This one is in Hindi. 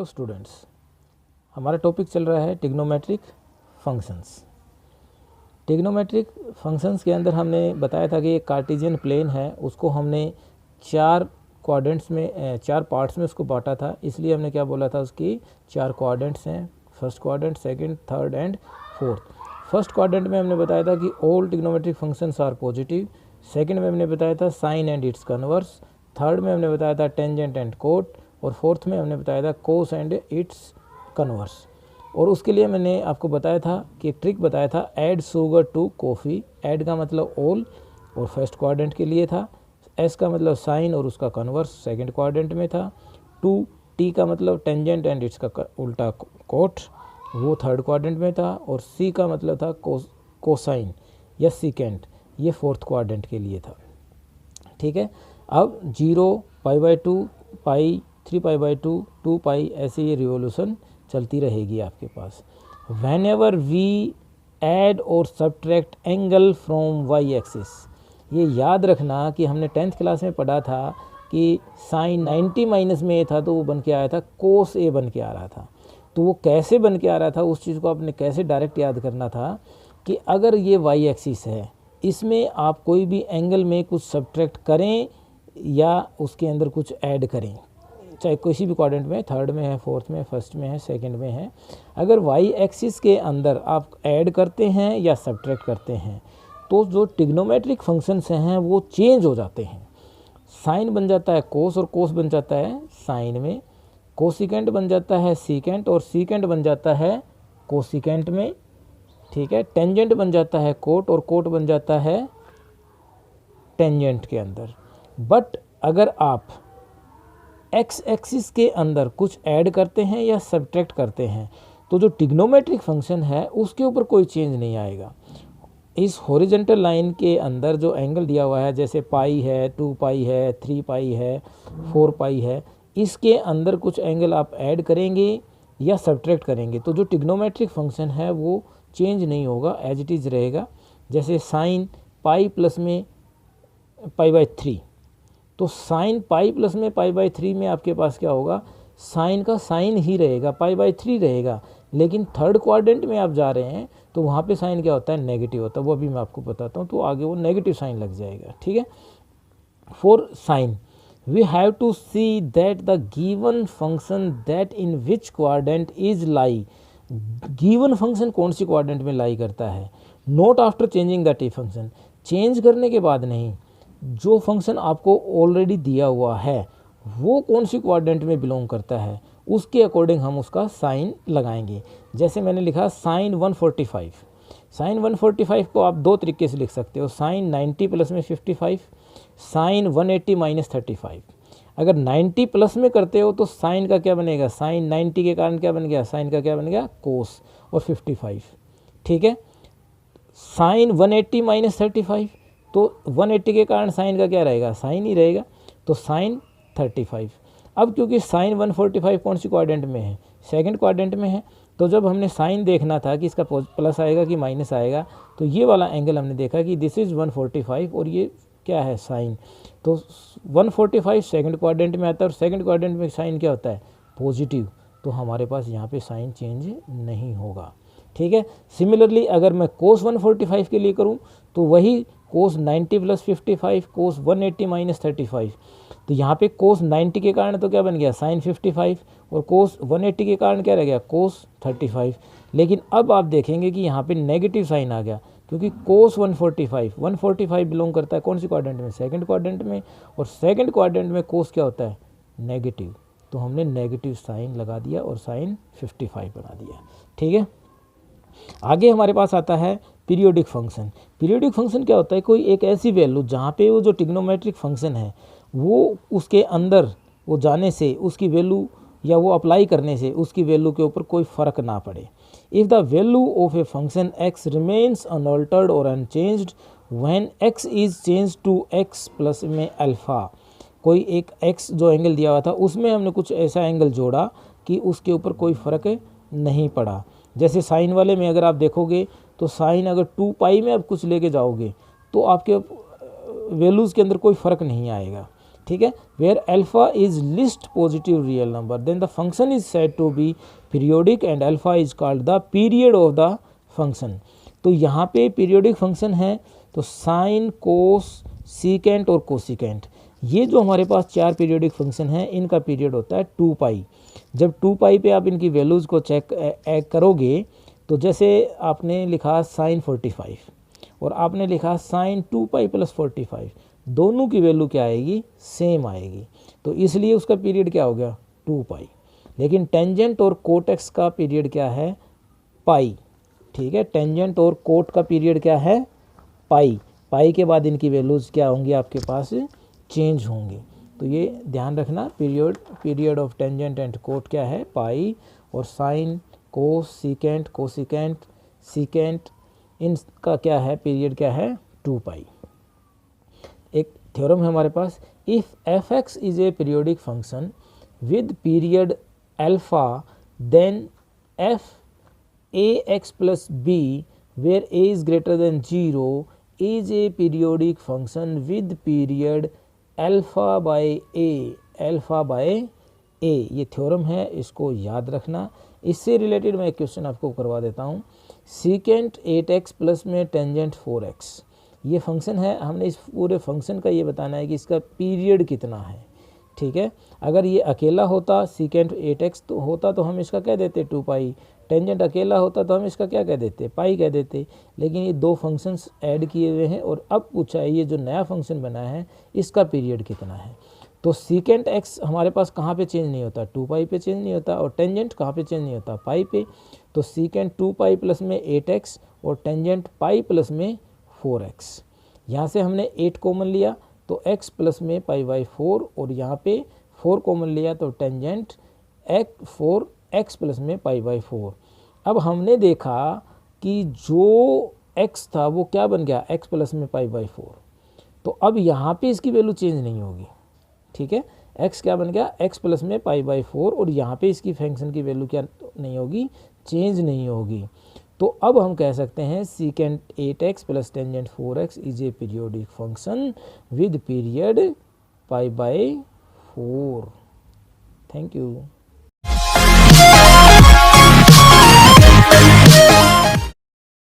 स्टूडेंट्स, हमारा टॉपिक चल रहा है ट्रिग्नोमेट्रिक फंक्शंस। ट्रिग्नोमेट्रिक फंक्शंस के अंदर हमने बताया था कि एक कार्टेशियन प्लेन है, उसको हमने चार क्वाड्रेंट्स में, चार पार्ट्स में उसको बांटा था। इसलिए हमने क्या बोला था, उसकी चार क्वाड्रेंट्स हैं, first quadrant, second, third and fourth. First quadrant में हमने बताया था कि all trigonometric functions are positive. Second में हमने बताया था sine and its converse. Third में हमने बताया था टेंजेंट एंड कोट। और फोर्थ में हमने बताया था कोस एंड इट्स कन्वर्स। और उसके लिए मैंने आपको बताया था कि एक ट्रिक बताया था, add sugar to coffee. Add का मतलब ऑल और फर्स्ट क्वाड्रेंट के लिए था। एस का मतलब साइन और उसका कन्वर्स सेकंड क्वाड्रेंट में था। टू टी का मतलब टेंजेंट एंड इट्स का उल्टा कोट, वो थर्ड क्वाड्रेंट में था। और सी का मतलब था कोसाइन या सीकेंट, ये फोर्थ क्वाड्रेंट के लिए था। ठीक है, अब 0, π/2, पाई, 3π/2, 2π, ऐसे ये रिवोल्यूशन चलती रहेगी आपके पास। वेन एवर वी ऐड और subtract angle from Y axis, ये याद रखना कि हमने 10th क्लास में पढ़ा था कि साइन 90 माइनस में ए था तो वो बन के आया था कोस ए बन के आ रहा था। तो वो कैसे बन के आ रहा था, उस चीज़ को आपने कैसे डायरेक्ट याद करना था कि अगर ये वाई एक्सिस है, इसमें आप कोई भी एंगल में कुछ सब्ट्रैक्ट करें या उसके अंदर कुछ ऐड करें, चाहे किसी भी क्वाड्रेंट में, थर्ड में है, फोर्थ में, फर्स्ट में है, सेकंड में है, अगर वाई एक्सिस के अंदर आप ऐड करते हैं या सब्ट्रैक्ट करते हैं तो जो ट्रिग्नोमेट्रिक फंक्शंस हैं वो चेंज हो जाते हैं। साइन बन जाता है कोस और कोस बन जाता है साइन में, कोसिकेंट बन जाता है सीकेंट और सीकेंट बन जाता है कोसिकेंट में। ठीक है, टेंजेंट बन जाता है कोट और कोट बन जाता है टेंजेंट के अंदर। बट अगर आप एक्स एक्सिस के अंदर कुछ ऐड करते हैं या सब्ट्रैक्ट करते हैं तो जो ट्रिग्नोमेट्रिक फंक्शन है उसके ऊपर कोई चेंज नहीं आएगा। इस हॉरिजॉन्टल लाइन के अंदर जो एंगल दिया हुआ है, जैसे पाई है, 2π है, 3π है, 4π है, इसके अंदर कुछ एंगल आप ऐड करेंगे या सब्ट्रैक्ट करेंगे तो जो ट्रिग्नोमेट्रिक फंक्शन है वो चेंज नहीं होगा, एज इट इज़ रहेगा। जैसे साइन पाई प्लस में π/3, तो साइन पाई प्लस में π/3 में आपके पास क्या होगा, साइन का साइन ही रहेगा, π/3 रहेगा। लेकिन थर्ड क्वाड्रेंट में आप जा रहे हैं तो वहाँ पे साइन क्या होता है, नेगेटिव होता है। वो अभी मैं आपको बताता हूँ, तो आगे वो नेगेटिव साइन लग जाएगा। ठीक है, for sine we have to see that the given function that in which quadrant is lie, given function कौन सी क्वाड्रेंट में लाई करता है, not after changing the T function, change करने के बाद नहीं, जो फंक्शन आपको ऑलरेडी दिया हुआ है वो कौन सी क्वाड्रेंट में बिलोंग करता है, उसके अकॉर्डिंग हम उसका साइन लगाएंगे। जैसे मैंने लिखा साइन 145, साइन 145 को आप दो तरीके से लिख सकते हो, साइन 90 प्लस में 55, साइन 180 माइनस 35। अगर 90 प्लस में करते हो तो साइन का क्या बनेगा, साइन 90 के कारण क्या बन गया, साइन का क्या बन गया, कोस और 55। ठीक है, साइन 180 माइनस 35, तो 180 के कारण साइन का क्या रहेगा, साइन ही रहेगा, तो साइन 35। अब क्योंकि साइन 145 कौन सी क्वाड्रेंट में है, सेकंड क्वाड्रेंट में है, तो जब हमने साइन देखना था कि इसका प्लस आएगा कि माइनस आएगा, तो ये वाला एंगल हमने देखा कि दिस इज़ 145 और ये क्या है, साइन। तो 145 सेकंड क्वाड्रेंट में आता है और सेकंड क्वाड्रेंट में साइन क्या होता है, पॉजिटिव, तो हमारे पास यहाँ पे साइन चेंज नहीं होगा। ठीक है, सिमिलरली अगर मैं कोस 145 के लिए करूँ तो वही कोस 90 प्लस 55, कोस 180 माइनस 35, तो यहाँ पे कोस 90 के कारण तो क्या बन गया, साइन 55, और कोस 180 के कारण क्या रह गया, कोस 35। लेकिन अब आप देखेंगे कि यहाँ पे नेगेटिव साइन आ गया, क्योंकि कोस 145 बिलोंग करता है कौन सी क्वाड्रेंट में, सेकंड क्वाड्रेंट में, और सेकंड क्वाड्रेंट में कोस क्या होता है, नेगेटिव, तो हमने नेगेटिव साइन लगा दिया और साइन 55 बना दिया। ठीक है, आगे हमारे पास आता है पीरियोडिक फंक्शन। पीरियोडिक फंक्शन क्या होता है, कोई एक ऐसी वैल्यू जहाँ पे वो जो ट्रिग्नोमेट्रिक फंक्शन है वो उसके अंदर वो जाने से उसकी वैल्यू या वो अप्लाई करने से उसकी वैल्यू के ऊपर कोई फ़र्क ना पड़े। If the value of a function x remains unaltered और unchanged when x is change to x plus में अल्फ़ा, कोई एक x जो एंगल दिया हुआ था उसमें हमने कुछ ऐसा एंगल जोड़ा कि उसके ऊपर कोई फ़र्क नहीं पड़ा। जैसे साइन वाले में अगर आप देखोगे तो साइन अगर 2π में आप कुछ लेके जाओगे तो आपके वैल्यूज़ के अंदर कोई फ़र्क नहीं आएगा। ठीक है, where alpha is least positive real number then the function is said to be periodic and alpha is called the period of the function. तो यहाँ पे पीरियोडिक फंक्शन है तो साइन, कोस, सीकेंट और कोसिकेंट, ये जो हमारे पास 4 पीरियोडिक फंक्शन हैं इनका पीरियड होता है 2 पाई। जब 2 पाई पे आप इनकी वैल्यूज़ को चेक करोगे तो जैसे आपने लिखा साइन 45 और आपने लिखा साइन 2 पाई प्लस 45, दोनों की वैल्यू क्या आएगी, सेम आएगी, तो इसलिए उसका पीरियड क्या हो गया 2 पाई। लेकिन टेंजेंट और कोट एक्स का पीरियड क्या है, पाई। ठीक है, टेंजेंट और कोट का पीरियड क्या है, पाई। पाई के बाद इनकी वैल्यूज़ क्या होंगी आपके पास, चेंज होंगी। तो ये ध्यान रखना, period of tangent and cot क्या है, पाई, और sine, cos, secant, cosecant, secant, इनका क्या है, पीरियड क्या है 2 पाई। एक थ्योरम है हमारे पास, if F X is a periodic function with period alpha then F A X plus B where A is greater than 0 is a periodic function with period alpha by A, alpha by A. ये थ्योरम है, इसको याद रखना। इससे रिलेटेड मैं एक क्वेश्चन आपको करवा देता हूँ, सीकेंट 8x प्लस में टेंजेंट 4x, ये फंक्शन है, हमने इस पूरे फंक्शन का ये बताना है कि इसका पीरियड कितना है। ठीक है, अगर ये अकेला होता सीकेंट 8x तो होता तो हम इसका क्या देते 2 पाई, टेंजेंट अकेला होता तो हम इसका क्या कह देते, पाई कह देते। लेकिन ये दो फंक्शंस ऐड किए हुए हैं और अब पूछा है ये जो नया फंक्शन बना है इसका पीरियड कितना है। तो सीकेंट x हमारे पास कहाँ पे चेंज नहीं होता, 2 पाई पे चेंज नहीं होता, और टेंजेंट कहाँ पे चेंज नहीं होता, पाई पे। तो सीकेंट 2 पाई प्लस में 8x और टेंजेंट पाई प्लस में 4x। यहाँ से हमने 8 कॉमन लिया तो x प्लस में पाई बाई 4, और यहाँ पे 4 कॉमन लिया तो टेंजेंट 4x प्लस में पाई बाई 4। अब हमने देखा कि जो x था वो क्या बन गया, x प्लस में पाई बाई 4। तो अब यहाँ पे इसकी वैल्यू चेंज नहीं होगी। ठीक है, x क्या बन गया, x प्लस में पाई बाई 4, और यहाँ पे इसकी फंक्शन की वैल्यू क्या नहीं होगी, चेंज नहीं होगी। तो अब हम कह सकते हैं secant 8x plus tangent 4x is a periodic function with period pi by 4। Thank you.